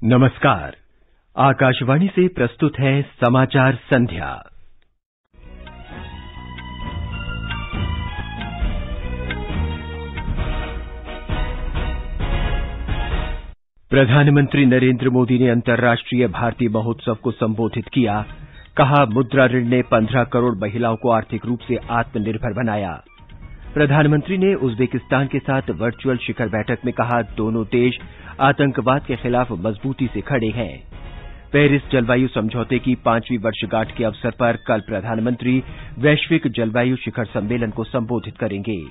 नमस्कार। आकाशवाणी से प्रस्तुत है समाचार संध्या। प्रधानमंत्री नरेंद्र मोदी ने अंतर्राष्ट्रीय भारतीय महोत्सव को संबोधित किया। कहा, मुद्रा ऋण ने 15 करोड़ महिलाओं को आर्थिक रूप से आत्मनिर्भर बनाया। प्रधानमंत्री ने उज्बेकिस्तान के साथ वर्चुअल शिखर बैठक में कहा, दोनों देश आतंकवाद के खिलाफ मजबूती से खड़े हैं। पेरिस जलवायु समझौते की 5वीं वर्षगांठ के अवसर पर कल प्रधानमंत्री वैश्विक जलवायु शिखर सम्मेलन को संबोधित करेंगे।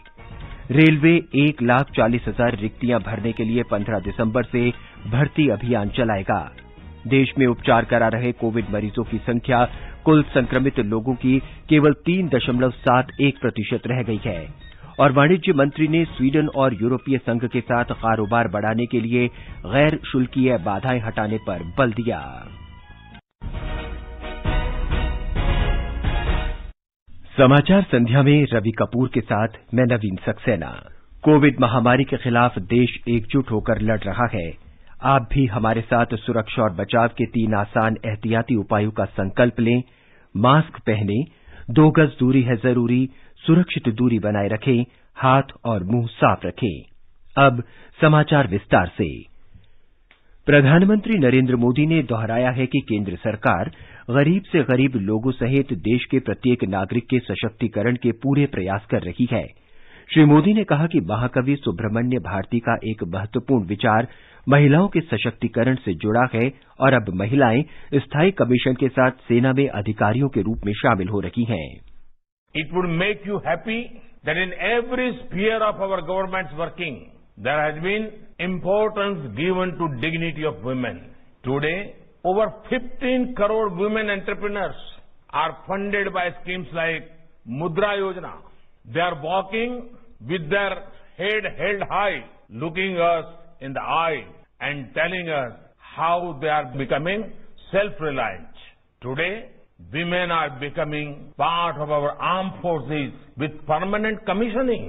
रेलवे 1,40,000 रिक्तियां भरने के लिए 15 दिसंबर से भर्ती अभियान चलाएगा। देश में उपचार करा रहे कोविड मरीजों की संख्या कुल संक्रमित लोगों की केवल 3.71% रह गई है। और वाणिज्य मंत्री ने स्वीडन और यूरोपीय संघ के साथ कारोबार बढ़ाने के लिए गैर शुल्कीय बाधाएं हटाने पर बल दिया। समाचार संध्या में रवि कपूर के साथ मैं नवीन सक्सेना। कोविड महामारी के खिलाफ देश एकजुट होकर लड़ रहा है। आप भी हमारे साथ सुरक्षा और बचाव के 3 आसान एहतियाती उपायों का संकल्प लें। मास्क पहनें, 2 गज दूरी है जरूरी, सुरक्षित दूरी बनाए रखें, हाथ और मुंह साफ रखें। अब समाचार विस्तार से। प्रधानमंत्री नरेंद्र मोदी ने दोहराया है कि केंद्र सरकार गरीब से गरीब लोगों सहित देश के प्रत्येक नागरिक के सशक्तिकरण के पूरे प्रयास कर रही है। श्री मोदी ने कहा कि महाकवि सुब्रमण्य भारती का एक महत्वपूर्ण विचार महिलाओं के सशक्तिकरण से जुड़ा है और अब महिलाएं स्थायी कमीशन के साथ सेना में अधिकारियों के रूप में शामिल हो रही हैं। It would make you happy that in every sphere of our government's working, there has been importance given to dignity of women. Today, over 15 crore women entrepreneurs are funded by schemes like Mudra Yojana. They are walking with their head held high, looking us in the eye and telling us how they are becoming self-reliant. Today, women are becoming part of our armed forces with permanent commissioning.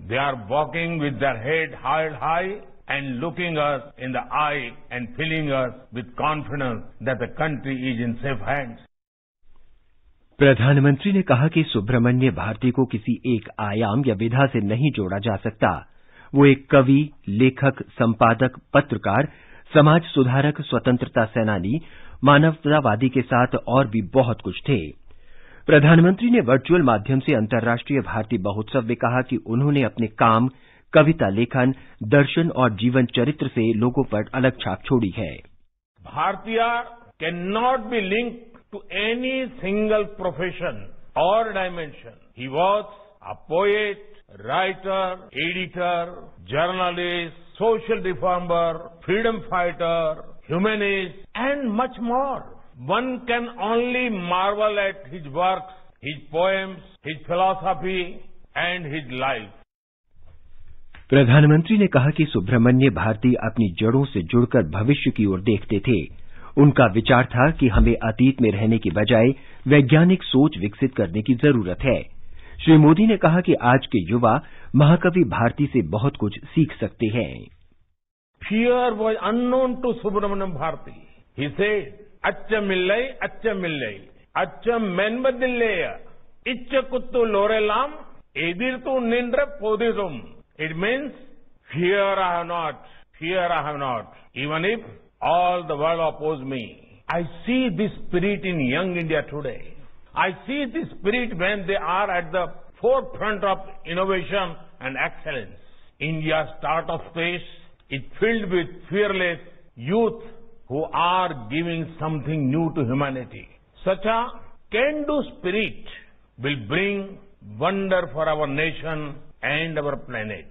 They are walking with their head held high and looking us in the eye and filling us with confidence that the country is in safe hands. प्रधानमंत्री ने कहा कि सुब्रमण्य भारती को किसी एक आयाम या विधा से नहीं जोड़ा जा सकता। वो एक कवि, लेखक, संपादक, पत्रकार, समाज सुधारक, स्वतंत्रता सेनानी, मानवतावादी के साथ और भी बहुत कुछ थे। प्रधानमंत्री ने वर्चुअल माध्यम से अंतर्राष्ट्रीय भारतीय महोत्सव में कहा कि उन्होंने अपने काम, कविता लेखन, दर्शन और जीवन चरित्र से लोगों पर अलग छाप छोड़ी है। भारतीय can not be linked to any single profession or dimension. He was a poet, writer, editor, journalist, social reformer, freedom fighter, humanist, and much more. One can only marvel at his works, his poems, his philosophy, and his life. प्रधानमंत्री ने कहा कि सुब्रमण्य भारती अपनी जड़ों से जुड़कर भविष्य की ओर देखते थे। उनका विचार था कि हमें अतीत में रहने की बजाय वैज्ञानिक सोच विकसित करने की जरूरत है। श्री मोदी ने कहा कि आज के युवा महाकवि भारती से बहुत कुछ सीख सकते हैं। Fear was unknown to Subramaniam Bharati. He said, "Accha millai, accha menbadilleya, iccha kuttu lorelam, edirtu nindra podidum." It means, fear I have not, even if all the world oppose me. I see this spirit in young India today. I see this spirit when they are at the forefront of innovation and excellence. India's startup space is filled with fearless youth who are giving something new to humanity. Such a can-do spirit will bring wonder for our nation and our planet.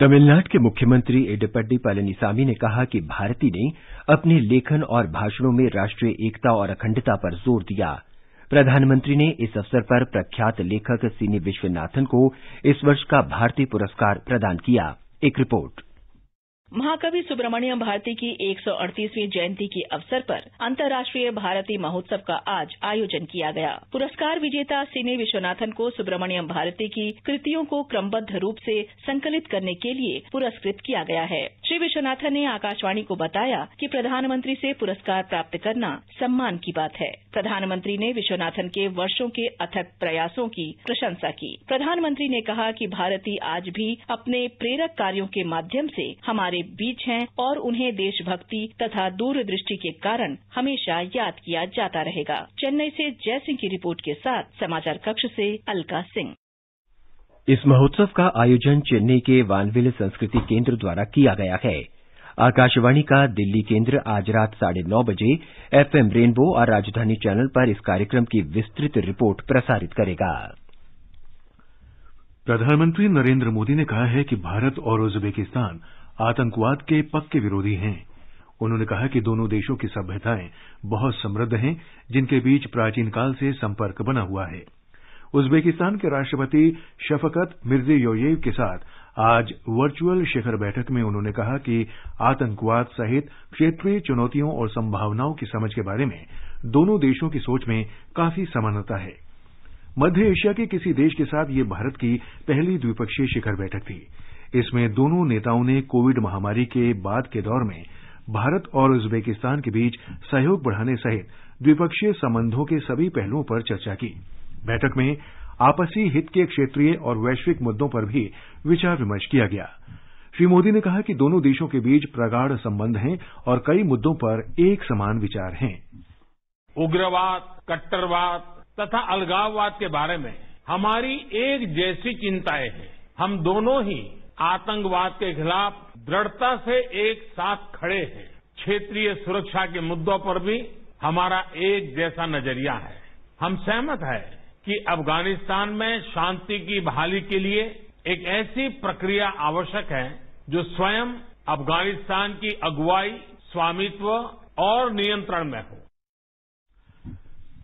Tamil Nadu के मुख्यमंत्री एडप्पडी पलनीसामी ने कहा कि भारती ने अपने लेखन और भाषणों में राष्ट्रीय एकता और अखंडता पर जोर दिया। प्रधानमंत्री ने इस अवसर पर प्रख्यात लेखक सीनी विश्वनाथन को इस वर्ष का भारतीय पुरस्कार प्रदान किया। एक रिपोर्ट। महाकवि सुब्रमण्यम भारती की 138वीं जयंती के अवसर पर अंतर्राष्ट्रीय भारती महोत्सव का आज आयोजन किया गया। पुरस्कार विजेता सीने विश्वनाथन को सुब्रमण्यम भारती की कृतियों को क्रमबद्ध रूप से संकलित करने के लिए पुरस्कृत किया गया है। श्री विश्वनाथन ने आकाशवाणी को बताया कि प्रधानमंत्री से पुरस्कार प्राप्त करना सम्मान की बात है। प्रधानमंत्री ने विश्वनाथन के वर्षों के अथक प्रयासों की प्रशंसा की। प्रधानमंत्री ने कहा कि भारती आज भी अपने प्रेरक कार्यों के माध्यम से हमारे बीच हैं और उन्हें देशभक्ति तथा दूरदृष्टि के कारण हमेशा याद किया जाता रहेगा। चेन्नई से जय सिंह की रिपोर्ट के साथ समाचार कक्ष से अलका सिंह। इस महोत्सव का आयोजन चेन्नई के वानविले संस्कृति केंद्र द्वारा किया गया है। आकाशवाणी का दिल्ली केंद्र आज रात 9:30 बजे FM रेनबो और राजधानी चैनल पर इस कार्यक्रम की विस्तृत रिपोर्ट प्रसारित करेगा। प्रधानमंत्री नरेंद्र मोदी ने कहा है कि भारत और उज्बेकिस्तान आतंकवाद के पक्के विरोधी हैं। उन्होंने कहा कि दोनों देशों की सभ्यताएं बहुत समृद्ध हैं, जिनके बीच प्राचीन काल से संपर्क बना हुआ है। उज्बेकिस्तान के राष्ट्रपति शफकत मिर्जियोयेव के साथ आज वर्चुअल शिखर बैठक में उन्होंने कहा कि आतंकवाद सहित क्षेत्रीय चुनौतियों और संभावनाओं की समझ के बारे में दोनों देशों की सोच में काफी समानता है। मध्य एशिया के किसी देश के साथ ये भारत की पहली द्विपक्षीय शिखर बैठक थी। इसमें दोनों नेताओं ने कोविड महामारी के बाद के दौर में भारत और उज्बेकिस्तान के बीच सहयोग बढ़ाने सहित द्विपक्षीय संबंधों के सभी पहलुओं पर चर्चा की। बैठक में आपसी हित के क्षेत्रीय और वैश्विक मुद्दों पर भी विचार विमर्श किया गया। श्री मोदी ने कहा कि दोनों देशों के बीच प्रगाढ़ संबंध हैं और कई मुद्दों पर एक समान विचार हैं। उग्रवाद, कट्टरवाद तथा अलगाववाद के बारे में हमारी एक जैसी चिंताएं हैं। हम दोनों ही आतंकवाद के खिलाफ दृढ़ता से एक साथ खड़े हैं। क्षेत्रीय सुरक्षा के मुद्दों पर भी हमारा एक जैसा नजरिया है। हम सहमत हैं कि अफगानिस्तान में शांति की बहाली के लिए एक ऐसी प्रक्रिया आवश्यक है जो स्वयं अफगानिस्तान की अगुवाई, स्वामित्व और नियंत्रण में हो।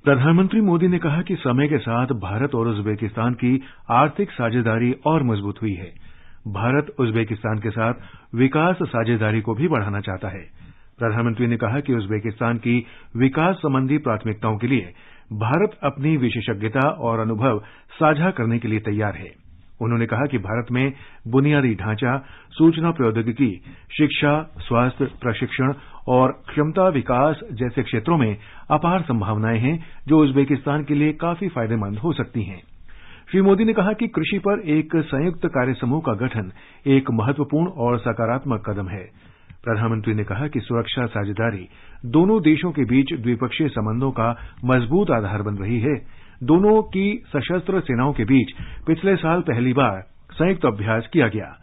प्रधानमंत्री मोदी ने कहा कि समय के साथ भारत और उज्बेकिस्तान की आर्थिक साझेदारी और मजबूत हुई है। भारत उज्बेकिस्तान के साथ विकास साझेदारी को भी बढ़ाना चाहता है। प्रधानमंत्री ने कहा कि उज्बेकिस्तान की विकास संबंधी प्राथमिकताओं के लिए भारत अपनी विशेषज्ञता और अनुभव साझा करने के लिए तैयार है। उन्होंने कहा कि भारत में बुनियादी ढांचा, सूचना प्रौद्योगिकी, शिक्षा, स्वास्थ्य, प्रशिक्षण और क्षमता विकास जैसे क्षेत्रों में अपार संभावनाएं हैं जो उज्बेकिस्तान के लिए काफी फायदेमंद हो सकती हैं। श्री मोदी ने कहा कि कृषि पर एक संयुक्त कार्य समूह का गठन एक महत्वपूर्ण और सकारात्मक कदम है। प्रधानमंत्री ने कहा कि सुरक्षा साझेदारी दोनों देशों के बीच द्विपक्षीय संबंधों का मजबूत आधार बन रही है। दोनों की सशस्त्र सेनाओं के बीच पिछले साल पहली बार संयुक्त अभ्यास किया गया।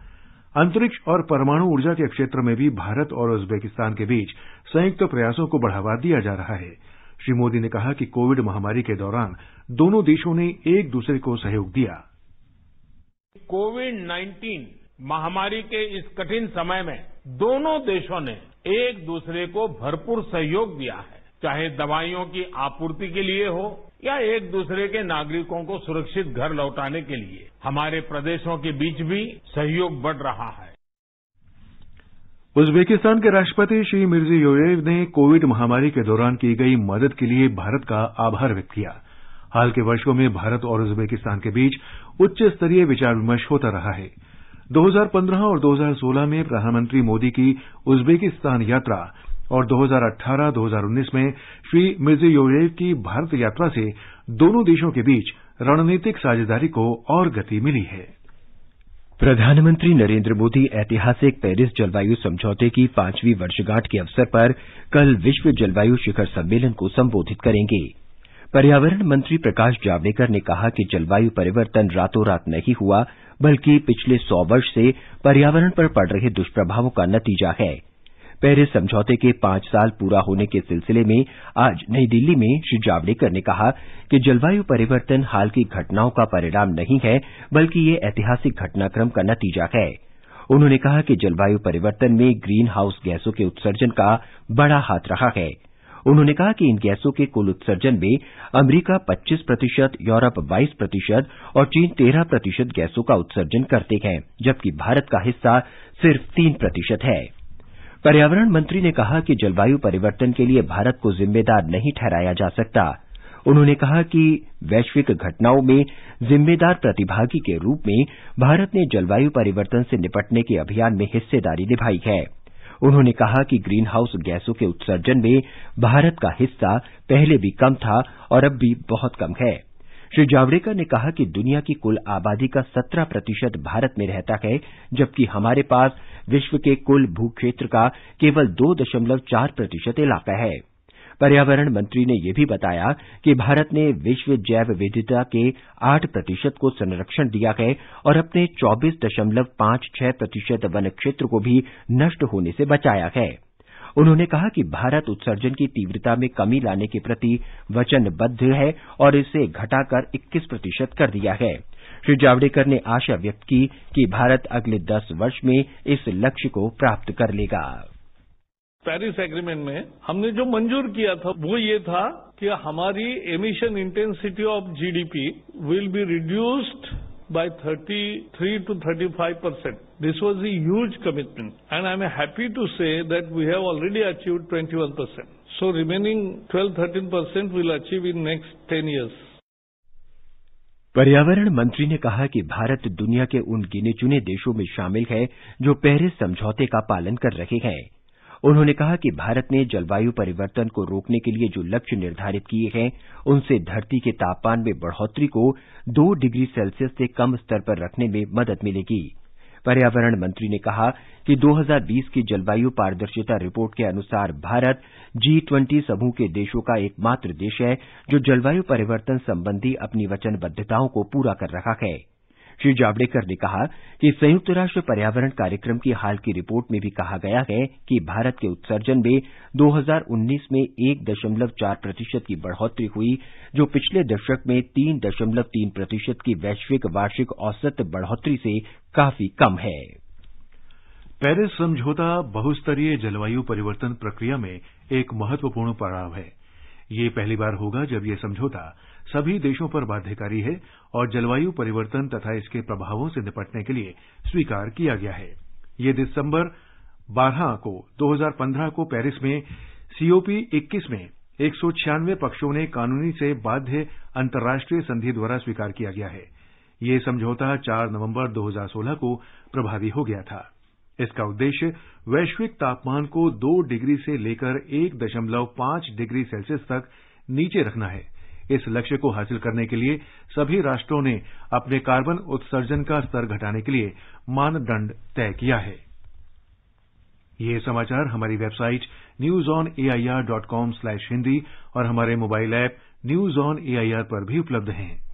अंतरिक्ष और परमाणु ऊर्जा के क्षेत्र में भी भारत और उज्बेकिस्तान के बीच संयुक्त प्रयासों को बढ़ावा दिया जा रहा है। श्री मोदी ने कहा कि कोविड महामारी के दौरान दोनों देशों ने एक दूसरे को सहयोग दिया। कोविड-19 महामारी के इस कठिन समय में दोनों देशों ने एक दूसरे को भरपूर सहयोग दिया है, चाहे दवाइयों की आपूर्ति के लिए हो या एक दूसरे के नागरिकों को सुरक्षित घर लौटाने के लिए। हमारे प्रदेशों के बीच भी सहयोग बढ़ रहा है। उज्बेकिस्तान के राष्ट्रपति श्री मिर्जियोयेव ने कोविड महामारी के दौरान की गई मदद के लिए भारत का आभार व्यक्त किया। हाल के वर्षों में भारत और उज्बेकिस्तान के बीच उच्च स्तरीय विचार विमर्श होता रहा है। 2015 और 2016 में प्रधानमंत्री मोदी की उज्बेकिस्तान यात्रा और 2018-2019 में श्री मिर्जियोयेव की भारत यात्रा से दोनों देशों के बीच रणनीतिक साझेदारी को और गति मिली है। प्रधानमंत्री नरेंद्र मोदी ऐतिहासिक पेरिस जलवायु समझौते की 5वीं वर्षगांठ के अवसर पर कल विश्व जलवायु शिखर सम्मेलन को संबोधित करेंगे। पर्यावरण मंत्री प्रकाश जावड़ेकर ने कहा कि जलवायु परिवर्तन रातों रात नहीं हुआ, बल्कि पिछले 100 वर्ष से पर्यावरण पर पड़ रहे दुष्प्रभावों का नतीजा है। पेरिस समझौते के 5 साल पूरा होने के सिलसिले में आज नई दिल्ली में श्री जावड़ेकर ने कहा कि जलवायु परिवर्तन हाल की घटनाओं का परिणाम नहीं है, बल्कि ये ऐतिहासिक घटनाक्रम का नतीजा है। उन्होंने कहा कि जलवायु परिवर्तन में ग्रीन हाउस गैसों के उत्सर्जन का बड़ा हाथ रहा है। उन्होंने कहा कि इन गैसों के कुल उत्सर्जन में अमेरिका 25%, यूरोप 22% और चीन 13% गैसों का उत्सर्जन करते हैं, जबकि भारत का हिस्सा सिर्फ 3% है। पर्यावरण मंत्री ने कहा कि जलवायु परिवर्तन के लिए भारत को जिम्मेदार नहीं ठहराया जा सकता। उन्होंने कहा कि वैश्विक घटनाओं में जिम्मेदार प्रतिभागी के रूप में भारत ने जलवायु परिवर्तन से निपटने के अभियान में हिस्सेदारी निभाई है। उन्होंने कहा कि ग्रीन हाउस गैसों के उत्सर्जन में भारत का हिस्सा पहले भी कम था और अब भी बहुत कम है। श्री जावड़ेकर ने कहा कि दुनिया की कुल आबादी का 17% भारत में रहता है, जबकि हमारे पास विश्व के कुल भूक्षेत्र का केवल 2.4% इलाका है। पर्यावरण मंत्री ने यह भी बताया कि भारत ने विश्व जैव विविधता के 8% को संरक्षण दिया है और अपने 24.56% वन क्षेत्र को भी नष्ट होने से बचाया है। उन्होंने कहा कि भारत उत्सर्जन की तीव्रता में कमी लाने के प्रति वचनबद्ध है और इसे घटाकर 21% कर दिया है। श्री जावड़ेकर ने आशा व्यक्त की कि भारत अगले 10 वर्ष में इस लक्ष्य को प्राप्त कर लेगा। पेरिस एग्रीमेंट में हमने जो मंजूर किया था वो ये था कि हमारी emission intensity of GDP will be reduced by 33 to 35%. This was a huge commitment, and I'm happy to say that we have already achieved 21%. So remaining 12-13% we'll achieve in next 10 years. पर्यावरण मंत्री ने कहा कि भारत दुनिया के उन गिने चुने देशों में शामिल है जो पेरिस समझौते का पालन कर रहे हैं। उन्होंने कहा कि भारत ने जलवायु परिवर्तन को रोकने के लिए जो लक्ष्य निर्धारित किए हैं, उनसे धरती के तापमान में बढ़ोतरी को 2 डिग्री सेल्सियस से कम स्तर पर रखने में मदद मिलेगी। पर्यावरण मंत्री ने कहा कि 2020 की जलवायु पारदर्शिता रिपोर्ट के अनुसार भारत G20 समूह के देशों का एकमात्र देश है जो जलवायु परिवर्तन संबंधी अपनी वचनबद्धताओं को पूरा कर रहा है। श्री जावड़ेकर ने कहा कि संयुक्त राष्ट्र पर्यावरण कार्यक्रम की हाल की रिपोर्ट में भी कहा गया है कि भारत के उत्सर्जन में 2019 में 1.4% की बढ़ोतरी हुई, जो पिछले दशक में 3.3% की वैश्विक वार्षिक औसत बढ़ोतरी से काफी कम है। पेरिस समझौता बहुस्तरीय जलवायु परिवर्तन प्रक्रिया में एक महत्वपूर्ण पड़ाव है। ये पहली बार होगा जब ये समझौता सभी देशों पर बाध्यकारी है और जलवायु परिवर्तन तथा इसके प्रभावों से निपटने के लिए स्वीकार किया गया है। ये दिसंबर 2015 को पेरिस में COP21 में 196 पक्षों ने कानूनी से बाध्य अंतर्राष्ट्रीय संधि द्वारा स्वीकार किया गया है। ये समझौता 4 नवंबर 2016 को प्रभावी हो गया था। इसका उद्देश्य वैश्विक तापमान को 2 डिग्री से लेकर 1.5 डिग्री सेल्सियस तक नीचे रखना है। इस लक्ष्य को हासिल करने के लिए सभी राष्ट्रों ने अपने कार्बन उत्सर्जन का स्तर घटाने के लिए मानदंड तय किया है। ये समाचार हमारी वेबसाइट newsonair.com/hindi और हमारे mobile app news on AIR पर भी उपलब्ध हैं।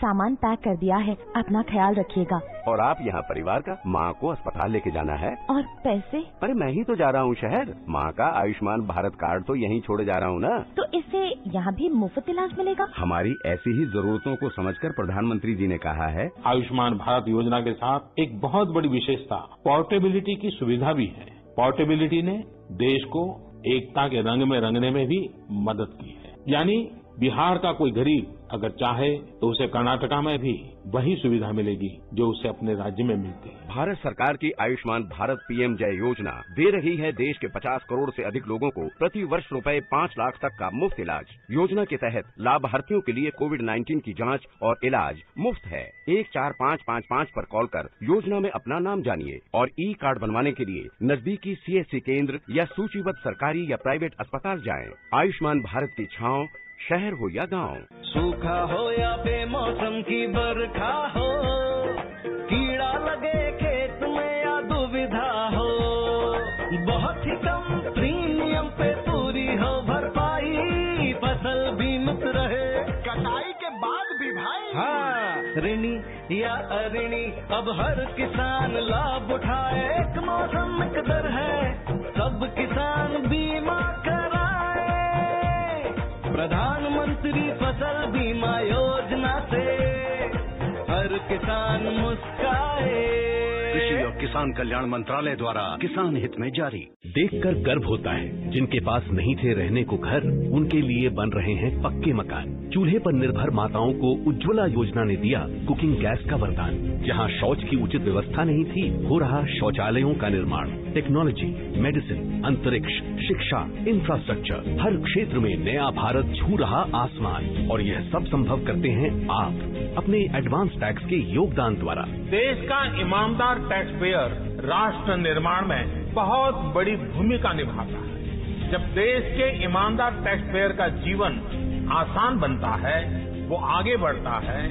सामान पैक कर दिया है, अपना ख्याल रखिएगा। और आप यहाँ परिवार का माँ को अस्पताल लेके जाना है। और पैसे? अरे मैं ही तो जा रहा हूँ शहर। माँ का आयुष्मान भारत कार्ड तो यहीं छोड़े जा रहा हूँ ना। तो इससे यहाँ भी मुफ्त इलाज मिलेगा? हमारी ऐसी ही जरूरतों को समझकर प्रधानमंत्री जी ने कहा है। आयुष्मान भारत योजना के साथ एक बहुत बड़ी विशेषता पोर्टेबिलिटी की सुविधा भी है। पोर्टेबिलिटी ने देश को एकता के रंग में रंगने में भी मदद की है। यानी बिहार का कोई गरीब अगर चाहे तो उसे कर्नाटका में भी वही सुविधा मिलेगी जो उसे अपने राज्य में मिलती है। भारत सरकार की आयुष्मान भारत PM जय योजना दे रही है देश के 50 करोड़ से अधिक लोगों को प्रति वर्ष रुपए 5 लाख तक का मुफ्त इलाज। योजना के तहत लाभार्थियों के लिए कोविड-19 की जांच और इलाज मुफ्त है। 14555 पर कॉल कर योजना में अपना नाम जानिए और ई कार्ड बनवाने के लिए नजदीकी CSC केंद्र या सूचीबद्ध सरकारी या प्राइवेट अस्पताल जाएं। आयुष्मान भारत की छांव शहर हो या गांव, सूखा हो या बेमौसम की बरखा हो, कीड़ा लगे खेत में या दुविधा हो, बहुत ही कम प्रीमियम पे पूरी हो भरपाई, फसल बीमित रहे कटाई के बाद भी भाई। हाँ, ऋणी या अऋणी अब हर किसान लाभ उठाए। एक मौसम एक दर है, सब किसान बीमा कराए। प्रधानमंत्री फसल बीमा योजना से हर किसान मुस्काए। कृषि और किसान कल्याण मंत्रालय द्वारा किसान हित में जारी। देखकर गर्व होता है, जिनके पास नहीं थे रहने को घर, उनके लिए बन रहे हैं पक्के मकान। चूल्हे पर निर्भर माताओं को उज्ज्वला योजना ने दिया कुकिंग गैस का वरदान। जहां शौच की उचित व्यवस्था नहीं थी, हो रहा शौचालयों का निर्माण। टेक्नोलॉजी, मेडिसिन, अंतरिक्ष, शिक्षा, इंफ्रास्ट्रक्चर, हर क्षेत्र में नया भारत छू रहा आसमान। और यह सब संभव करते हैं आप अपने एडवांस टैक्स के योगदान द्वारा। देश का ईमानदार टैक्स पेयर राष्ट्र निर्माण में बहुत बड़ी भूमिका निभाता है। जब देश के ईमानदार टैक्स पेयर का जीवन आसान बनता है, वो आगे बढ़ता है,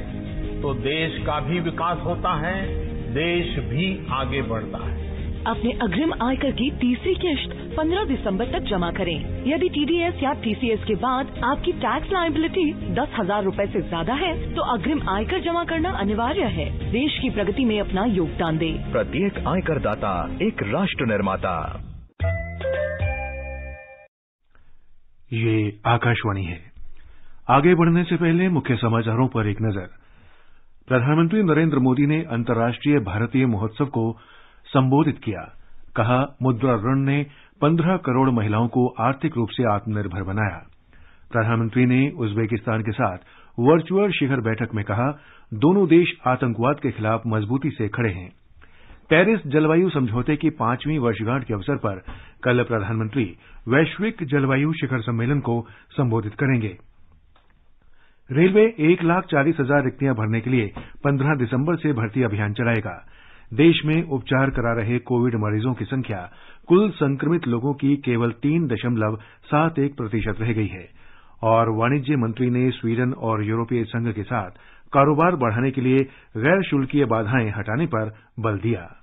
तो देश का भी विकास होता है, देश भी आगे बढ़ता है। अपने अग्रिम आयकर की तीसरी किश्त 15 दिसंबर तक जमा करें। यदि TDS या TCS के बाद आपकी टैक्स लायबिलिटी 10,000 रूपए से ज्यादा है, तो अग्रिम आयकर जमा करना अनिवार्य है। देश की प्रगति में अपना योगदान दें। प्रत्येक आयकर दाता एक राष्ट्र निर्माता। ये आकाशवाणी है। आगे बढ़ने से पहले मुख्य समाचारों पर एक नजर। प्रधानमंत्री नरेंद्र मोदी ने अंतर्राष्ट्रीय भारतीय महोत्सव को संबोधित किया। कहा, मुद्रा ऋण ने 15 करोड़ महिलाओं को आर्थिक रूप से आत्मनिर्भर बनाया। प्रधानमंत्री ने उज्बेकिस्तान के साथ वर्चुअल शिखर बैठक में कहा, दोनों देश आतंकवाद के खिलाफ मजबूती से खड़े हैं। पेरिस जलवायु समझौते की 5वीं वर्षगांठ के अवसर पर कल प्रधानमंत्री वैश्विक जलवायु शिखर सम्मेलन को संबोधित करेंगे। रेलवे 1,40,000 रिक्तियां भरने के लिए 15 दिसंबर से भर्ती अभियान चलाएगा। देश में उपचार करा रहे कोविड मरीजों की संख्या कुल संक्रमित लोगों की केवल 3.71% रह गई है। और वाणिज्य मंत्री ने स्वीडन और यूरोपीय संघ के साथ कारोबार बढ़ाने के लिए गैर शुल्कीय बाधाएं हटाने पर बल दिया।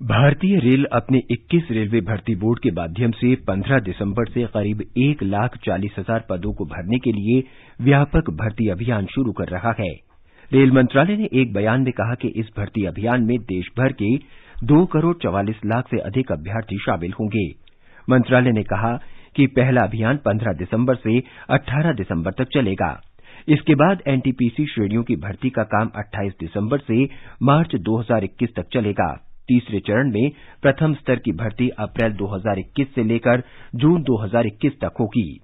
भारतीय रेल अपने 21 रेलवे भर्ती बोर्ड के माध्यम से 15 दिसंबर से करीब 1,40,000 पदों को भरने के लिए व्यापक भर्ती अभियान शुरू कर रहा है। रेल मंत्रालय ने एक बयान में कहा कि इस भर्ती अभियान में देश भर के 2 करोड़ 44 लाख से अधिक अभ्यर्थी शामिल होंगे। मंत्रालय ने कहा कि पहला अभियान 15 दिसंबर से 18 दिसंबर तक चलेगा। इसके बाद एनटीपीसी श्रेणियों की भर्ती का काम 28 दिसंबर से मार्च 2021 तक चलेगा। तीसरे चरण में प्रथम स्तर की भर्ती अप्रैल 2021 से लेकर जून 2021 तक होगी।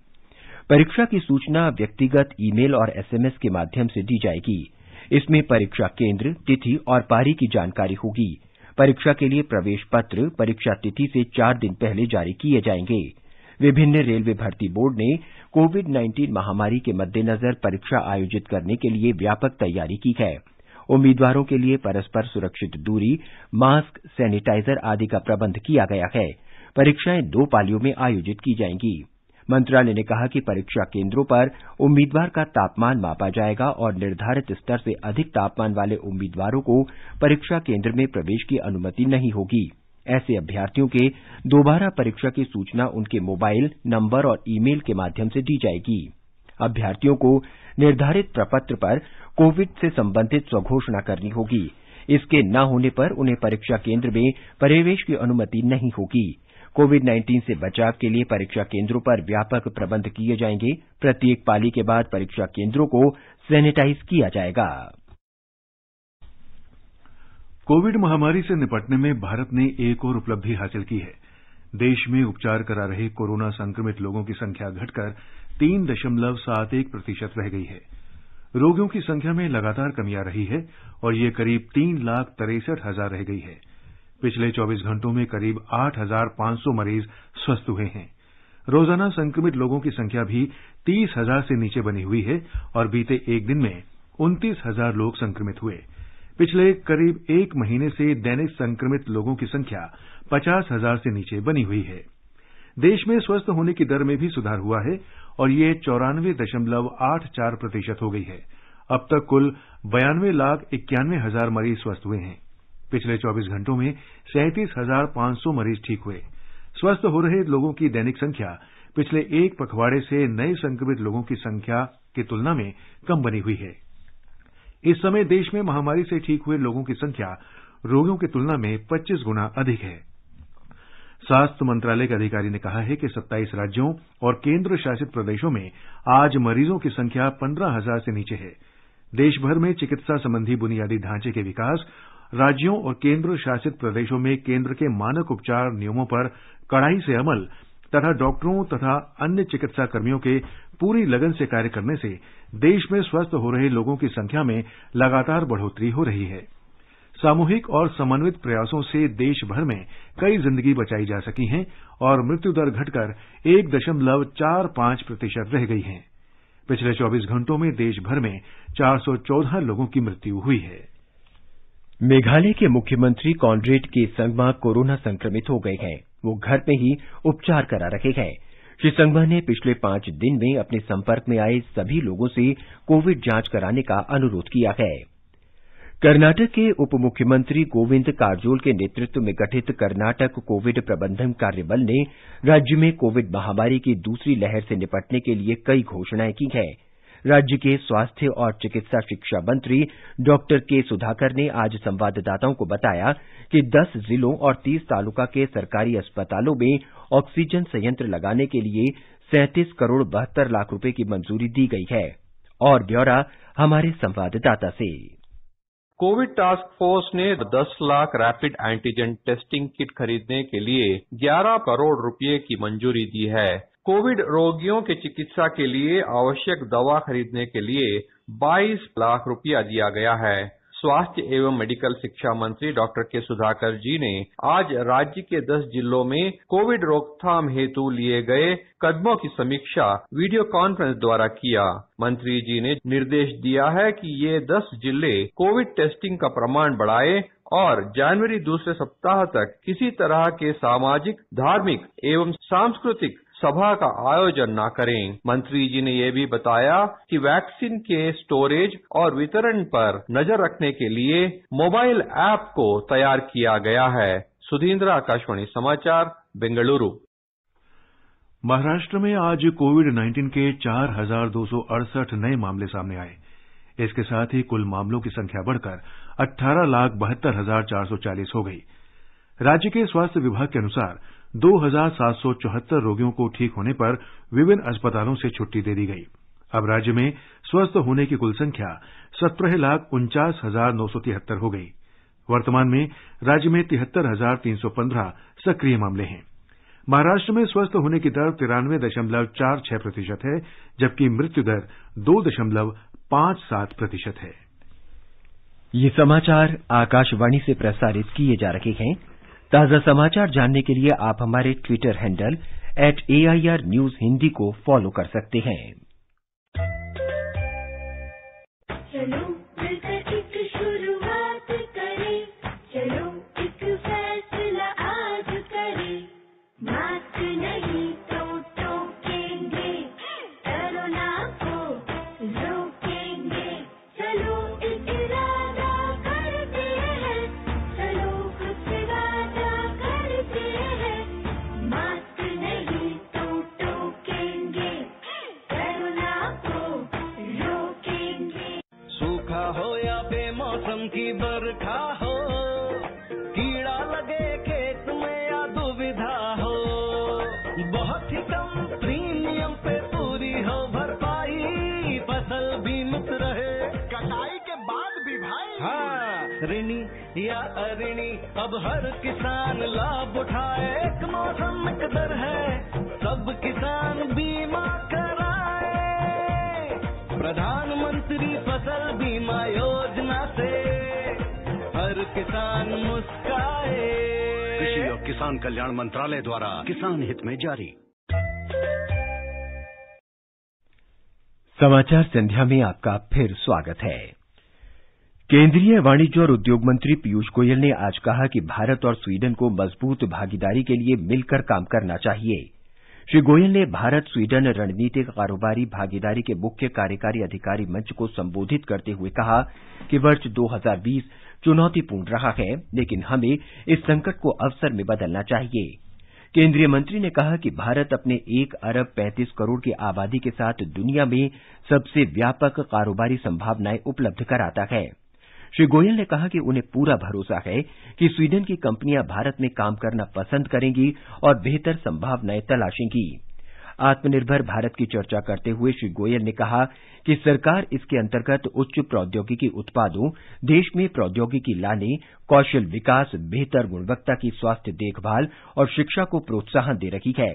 परीक्षा की सूचना व्यक्तिगत ईमेल और एसएमएस के माध्यम से दी जाएगी। इसमें परीक्षा केंद्र, तिथि और पारी की जानकारी होगी। परीक्षा के लिए प्रवेश पत्र परीक्षा तिथि से 4 दिन पहले जारी किए जाएंगे। विभिन्न रेलवे भर्ती बोर्ड ने कोविड-19 महामारी के मद्देनजर परीक्षा आयोजित करने के लिए व्यापक तैयारी की है। उम्मीदवारों के लिए परस्पर सुरक्षित दूरी, मास्क, सैनिटाइजर आदि का प्रबंध किया गया है। परीक्षाएं 2 पालियों में आयोजित की जाएंगी। मंत्रालय ने कहा कि परीक्षा केंद्रों पर उम्मीदवार का तापमान मापा जाएगा और निर्धारित स्तर से अधिक तापमान वाले उम्मीदवारों को परीक्षा केंद्र में प्रवेश की अनुमति नहीं होगी। ऐसे अभ्यर्थियों के दोबारा परीक्षा की सूचना उनके मोबाइल नंबर और ईमेल के माध्यम से दी जाएगी। अभ्यर्थियों को निर्धारित प्रपत्र पर कोविड से संबंधित स्वघोषणा करनी होगी। इसके न होने पर उन्हें परीक्षा केंद्र में प्रवेश की अनुमति नहीं होगी। कोविड-19 से बचाव के लिए परीक्षा केंद्रों पर व्यापक प्रबंध किए जाएंगे। प्रत्येक पाली के बाद परीक्षा केंद्रों को सैनिटाइज किया जाएगा। कोविड महामारी से निपटने में भारत ने एक और उपलब्धि हासिल की है। देश में उपचार करा रहे कोरोना संक्रमित लोगों की संख्या घटकर 3.71% रह गई है। रोगियों की संख्या में लगातार कमी आ रही है और ये करीब 3,63,000 रह गई है। पिछले 24 घंटों में करीब 8,500 मरीज स्वस्थ हुए हैं। रोजाना संक्रमित लोगों की संख्या भी 30,000 से नीचे बनी हुई है और बीते एक दिन में 29,000 लोग संक्रमित हुए। पिछले करीब 1 महीने से दैनिक संक्रमित लोगों की संख्या 50,000 से नीचे बनी हुई है। देश में स्वस्थ होने की दर में भी सुधार हुआ है और ये 94.84% हो गई है। अब तक कुल 92,91,000 मरीज स्वस्थ हुए हैं। पिछले 24 घंटों में 37,500 मरीज ठीक हुए। स्वस्थ हो रहे लोगों की दैनिक संख्या पिछले एक पखवाड़े से नए संक्रमित लोगों की संख्या की तुलना में कम बनी हुई है। इस समय देश में महामारी से ठीक हुए लोगों की संख्या रोगियों की तुलना में 25 गुना अधिक है। स्वास्थ्य मंत्रालय के अधिकारी ने कहा है कि 27 राज्यों और केंद्र शासित प्रदेशों में आज मरीजों की संख्या 15,000 से नीचे है। देश भर में चिकित्सा संबंधी बुनियादी ढांचे के विकास, राज्यों और केंद्र शासित प्रदेशों में केंद्र के मानक उपचार नियमों पर कड़ाई से अमल तथा डॉक्टरों तथा अन्य चिकित्सा कर्मियों के पूरी लगन से कार्य करने से देश में स्वस्थ हो रहे लोगों की संख्या में लगातार बढ़ोतरी हो रही है। सामूहिक और समन्वित प्रयासों से देश भर में कई जिंदगी बचाई जा सकी हैं और मृत्यु दर घटकर 1.45% रह गई है। पिछले 24 घंटों में देश भर में 414 लोगों की मृत्यु हुई है। मेघालय के मुख्यमंत्री कॉनरेड के संगमा कोरोना संक्रमित हो गए हैं। वो घर में ही उपचार करा रखे हैं। श्री संगमा ने पिछले 5 दिन में अपने संपर्क में आए सभी लोगों से कोविड जांच कराने का अनुरोध किया है। कर्नाटक के उप मुख्यमंत्री गोविंद कारजोल के नेतृत्व में गठित कर्नाटक कोविड प्रबंधन कार्यबल ने राज्य में कोविड महामारी की दूसरी लहर से निपटने के लिए कई घोषणाएं की हैं। राज्य के स्वास्थ्य और चिकित्सा शिक्षा मंत्री डॉक्टर के सुधाकर ने आज संवाददाताओं को बताया कि 10 जिलों और 30 तालुका के सरकारी अस्पतालों में ऑक्सीजन संयंत्र लगाने के लिए 37 करोड़ 72 लाख रुपए की मंजूरी दी गई है। और ब्यौरा हमारे संवाददाता से। कोविड टास्क फोर्स ने 10 lakh rapid antigen testing kit खरीदने के लिए 11 करोड़ रुपए की मंजूरी दी है। कोविड रोगियों के चिकित्सा के लिए आवश्यक दवा खरीदने के लिए 22 लाख रुपया दिया गया है। स्वास्थ्य एवं मेडिकल शिक्षा मंत्री डॉक्टर के सुधाकर जी ने आज राज्य के 10 जिलों में कोविड रोकथाम हेतु लिए गए कदमों की समीक्षा वीडियो कॉन्फ्रेंस द्वारा किया। मंत्री जी ने निर्देश दिया है कि ये 10 जिले कोविड टेस्टिंग का प्रमाण बढ़ाए और जनवरी दूसरे सप्ताह तक किसी तरह के सामाजिक, धार्मिक एवं सांस्कृतिक सभा का आयोजन न करें। मंत्री जी ने यह भी बताया कि वैक्सीन के स्टोरेज और वितरण पर नजर रखने के लिए मोबाइल ऐप को तैयार किया गया है। सुधींद्र, आकाशवाणी समाचार, बेंगलुरु। महाराष्ट्र में आज कोविड-19 के 4,268 नए मामले सामने आए। इसके साथ ही कुल मामलों की संख्या बढ़कर 18,72,440 हो गई। राज्य के स्वास्थ्य विभाग के अनुसार 2,774 रोगियों को ठीक होने पर विभिन्न अस्पतालों से छुट्टी दे दी गई। अब राज्य में स्वस्थ होने की कुल संख्या 17,49,973 हो गई। वर्तमान में राज्य में 73,315 सक्रिय मामले हैं। महाराष्ट्र में स्वस्थ होने की दर 93.46% है, जबकि मृत्यु दर 2.57% है। ये समाचार आकाशवाणी से प्रसारित किए जा रहे हैं। ताजा समाचार जानने के लिए आप हमारे Twitter handle @AIR News Hindi को फॉलो कर सकते हैं। चलो मिलकर एक शुरुआत करें, चलो एक फैसला आज करें, मास्क नहीं तो टोकेंगे, कोरोना को रोकेंगे, चलो एक इरादा करते हैं, चलो कुछ वादा करते हैं, मास्क नहीं तो टोकेंगे, कोरोना को रोकेंगे। सूखा हो या बेमौसम की बरखा हो, कीड़ा लगे खेत में या दुविधा हो, बहुत ही कम प्रीमियम पे पूरी हो भरपाई, फसल बीमित रहे कटाई के बाद भी भाई। हाँ, ऋणी या अऋणी अब हर किसान लाभ उठाए, एक मौसम एक दर है, सब किसान बीमा कराए, प्रधानमंत्री फसल बीमा योजना से हर किसान मुस्काए। कृषि और किसान कल्याण मंत्रालय द्वारा किसान हित में जारी। समाचार संध्या में आपका फिर स्वागत है। केंद्रीय वाणिज्य और उद्योग मंत्री पीयूष गोयल ने आज कहा कि भारत और स्वीडन को मजबूत भागीदारी के लिए मिलकर काम करना चाहिए। श्री गोयल ने भारत स्वीडन रणनीतिक कारोबारी भागीदारी के मुख्य कार्यकारी अधिकारी मंच को संबोधित करते हुए कहा कि वर्ष 2020 चुनौतीपूर्ण रहा है, लेकिन हमें इस संकट को अवसर में बदलना चाहिए। केंद्रीय मंत्री ने कहा कि भारत अपने 1 अरब 35 करोड़ की आबादी के साथ दुनिया में सबसे व्यापक कारोबारी संभावनाएं उपलब्ध कराता है। श्री गोयल ने कहा कि उन्हें पूरा भरोसा है कि स्वीडन की कंपनियां भारत में काम करना पसंद करेंगी और बेहतर संभावनाएं तलाशेंगी। आत्मनिर्भर भारत की चर्चा करते हुए श्री गोयल ने कहा कि सरकार इसके अंतर्गत उच्च प्रौद्योगिकी उत्पादों, देश में प्रौद्योगिकी लाने, कौशल विकास, बेहतर गुणवत्ता की स्वास्थ्य देखभाल और शिक्षा को प्रोत्साहन दे रही है।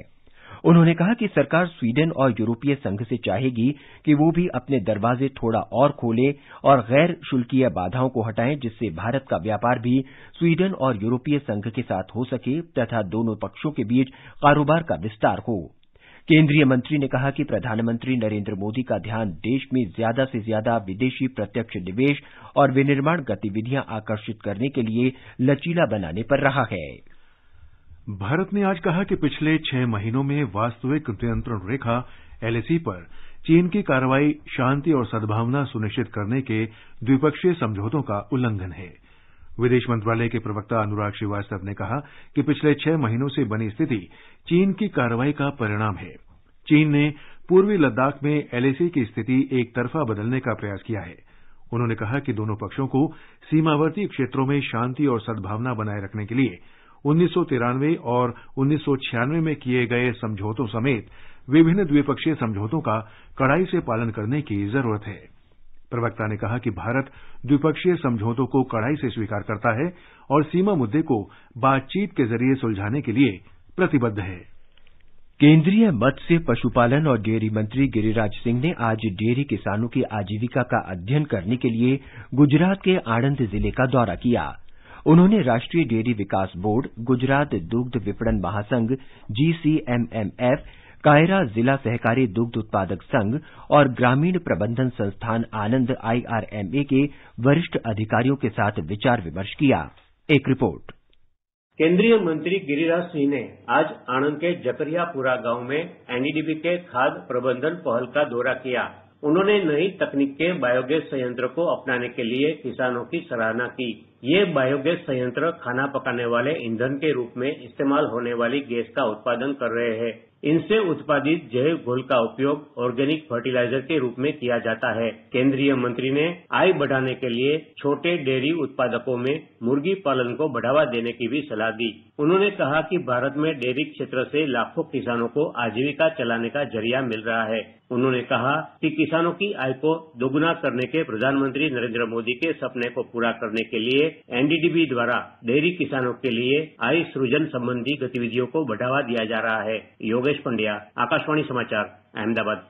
उन्होंने कहा कि सरकार स्वीडन और यूरोपीय संघ से चाहेगी कि वो भी अपने दरवाजे थोड़ा और खोलें और गैर शुल्कीय बाधाओं को हटाएं, जिससे भारत का व्यापार भी स्वीडन और यूरोपीय संघ के साथ हो सके तथा दोनों पक्षों के बीच कारोबार का विस्तार हो। केंद्रीय मंत्री ने कहा कि प्रधानमंत्री नरेंद्र मोदी का ध्यान देश में ज्यादा से ज्यादा विदेशी प्रत्यक्ष निवेश और विनिर्माण गतिविधियां आकर्षित करने के लिए लचीला बनाने पर रहा है। भारत ने आज कहा कि पिछले 6 महीनों में वास्तविक नियंत्रण रेखा एलएसी पर चीन की कार्रवाई शांति और सद्भावना सुनिश्चित करने के द्विपक्षीय समझौतों का उल्लंघन है। विदेश मंत्रालय के प्रवक्ता अनुराग श्रीवास्तव ने कहा कि पिछले 6 महीनों से बनी स्थिति चीन की कार्रवाई का परिणाम है। चीन ने पूर्वी लद्दाख में एलएसी की स्थिति एक तरफा बदलने का प्रयास किया है। उन्होंने कहा कि दोनों पक्षों को सीमावर्ती क्षेत्रों में शांति और सद्भावना बनाए रखने के लिए 1993 और 1996 में किए गए समझौतों समेत विभिन्न द्विपक्षीय समझौतों का कड़ाई से पालन करने की जरूरत है। प्रवक्ता ने कहा कि भारत द्विपक्षीय समझौतों को कड़ाई से स्वीकार करता है और सीमा मुद्दे को बातचीत के जरिए सुलझाने के लिए प्रतिबद्ध है। केंद्रीय मत्स्य, पशुपालन और डेयरी मंत्री गिरिराज सिंह ने आज डेयरी किसानों की आजीविका का अध्ययन करने के लिए गुजरात के आणंद जिले का दौरा किया। उन्होंने राष्ट्रीय डेयरी विकास बोर्ड, गुजरात दुग्ध विपणन महासंघ GCMMF, कायरा जिला सहकारी दुग्ध उत्पादक संघ और ग्रामीण प्रबंधन संस्थान आनंद IRMA के वरिष्ठ अधिकारियों के साथ विचार विमर्श किया। एक रिपोर्ट। केंद्रीय मंत्री गिरिराज सिंह ने आज आणंद के जकरियापुरा गांव में एनडीडीबी के खाद्य प्रबंधन पहल का दौरा किया। उन्होंने नई तकनीक के बायोगैस संयंत्र को अपनाने के लिए किसानों की सराहना की। ये बायोगैस संयंत्र खाना पकाने वाले ईंधन के रूप में इस्तेमाल होने वाली गैस का उत्पादन कर रहे हैं। इनसे उत्पादित जैव घोल का उपयोग ऑर्गेनिक फर्टिलाइजर के रूप में किया जाता है। केंद्रीय मंत्री ने आय बढ़ाने के लिए छोटे डेयरी उत्पादकों में मुर्गी पालन को बढ़ावा देने की भी सलाह दी। उन्होंने कहा कि भारत में डेयरी क्षेत्र से लाखों किसानों को आजीविका चलाने का जरिया मिल रहा है। उन्होंने कहा कि किसानों की आय को दोगुना करने के प्रधानमंत्री नरेंद्र मोदी के सपने को पूरा करने के लिए एनडीडीबी द्वारा डेयरी किसानों के लिए आय सृजन संबंधी गतिविधियों को बढ़ावा दिया जा रहा है। योगेश पंड्या, आकाशवाणी समाचार, अहमदाबाद।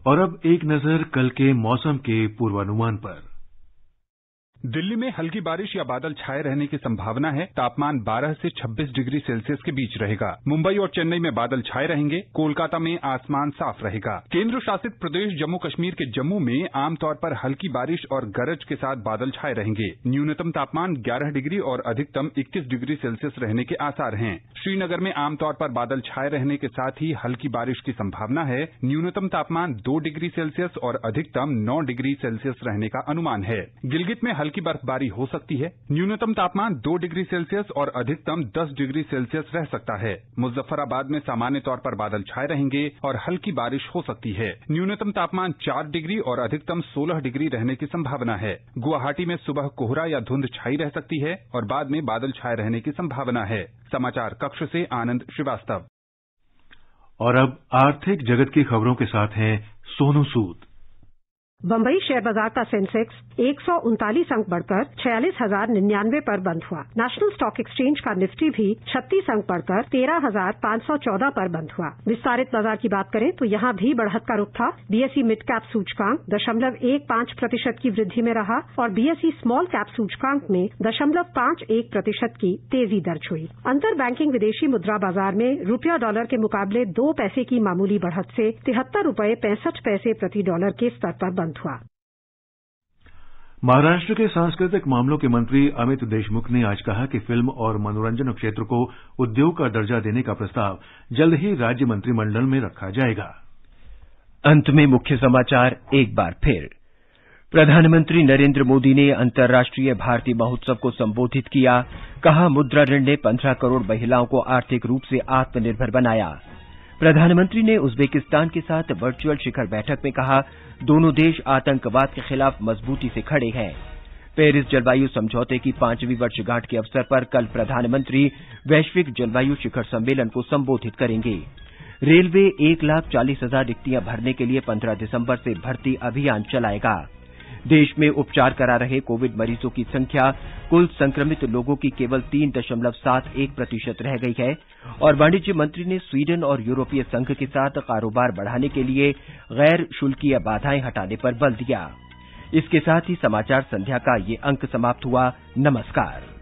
और अब एक नजर कल के मौसम के पूर्वानुमान पर। दिल्ली में हल्की बारिश या बादल छाए रहने की संभावना है। तापमान 12 से 26 डिग्री सेल्सियस के बीच रहेगा। मुंबई और चेन्नई में बादल छाए रहेंगे। कोलकाता में आसमान साफ रहेगा। केंद्र शासित प्रदेश जम्मू कश्मीर के जम्मू में आमतौर पर हल्की बारिश और गरज के साथ बादल छाए रहेंगे। न्यूनतम तापमान 11 डिग्री और अधिकतम 21 डिग्री सेल्सियस रहने के आसार हैं। श्रीनगर में आमतौर पर बादल छाए रहने के साथ ही हल्की बारिश की संभावना है। न्यूनतम तापमान 2 डिग्री सेल्सियस और अधिकतम 9 डिग्री सेल्सियस रहने का अनुमान है। गिलगित में हल्की बर्फबारी हो सकती है। न्यूनतम तापमान 2 डिग्री सेल्सियस और अधिकतम 10 डिग्री सेल्सियस रह सकता है। मुजफ्फराबाद में सामान्य तौर पर बादल छाए रहेंगे और हल्की बारिश हो सकती है। न्यूनतम तापमान 4 डिग्री और अधिकतम 16 डिग्री रहने की संभावना है। गुवाहाटी में सुबह कोहरा या धुंध छाई रह सकती है और बाद में बादल छाए रहने की संभावना है। समाचार कक्ष से आनंद श्रीवास्तव। और अब आर्थिक जगत की खबरों के साथ हैं सोनू सूद। बम्बई शेयर बाजार का सेंसेक्स 139 अंक बढ़कर 46,099 पर बंद हुआ। नेशनल स्टॉक एक्सचेंज का निफ्टी भी 36 अंक बढ़कर 13,514 पर बंद हुआ। विस्तारित बाजार की बात करें तो यहाँ भी बढ़त का रुख था। बीएसई मिड कैप सूचकांक 0.15% की वृद्धि में रहा और बीएसई स्मॉल कैप सूचकांक में 0.51% की तेजी दर्ज हुई। अंतर बैंकिंग विदेशी मुद्रा बाजार में रुपया डॉलर के मुकाबले 2 पैसे की मामूली बढ़त से 73.65 प्रति डॉलर के स्तर पर बंद हुआ। महाराष्ट्र के सांस्कृतिक मामलों के मंत्री अमित देशमुख ने आज कहा कि फिल्म और मनोरंजन क्षेत्र को उद्योग का दर्जा देने का प्रस्ताव जल्द ही राज्य मंत्रिमंडल में रखा जाएगा। अंत में मुख्य समाचार एक बार फिर। प्रधानमंत्री नरेंद्र मोदी ने अंतर्राष्ट्रीय भारतीय महोत्सव को संबोधित किया। कहा, मुद्रा ऋण ने 15 करोड़ महिलाओं को आर्थिक रूप से आत्मनिर्भर बनाया। प्रधानमंत्री ने उज्बेकिस्तान के साथ वर्चुअल शिखर बैठक में कहा, दोनों देश आतंकवाद के खिलाफ मजबूती से खड़े हैं। पेरिस जलवायु समझौते की 5वीं वर्षगांठ के अवसर पर कल प्रधानमंत्री वैश्विक जलवायु शिखर सम्मेलन को संबोधित करेंगे। रेलवे 1,40,000 रिक्तियां भरने के लिए 15 दिसंबर से भर्ती अभियान चलाएगा। देश में उपचार करा रहे कोविड मरीजों की संख्या कुल संक्रमित लोगों की केवल 3.71% रह गई है और वाणिज्य मंत्री ने स्वीडन और यूरोपीय संघ के साथ कारोबार बढ़ाने के लिए गैर शुल्कीय बाधाएं हटाने पर बल दिया। इसके साथ ही समाचार संध्या का ये अंक समाप्त हुआ। नमस्कार।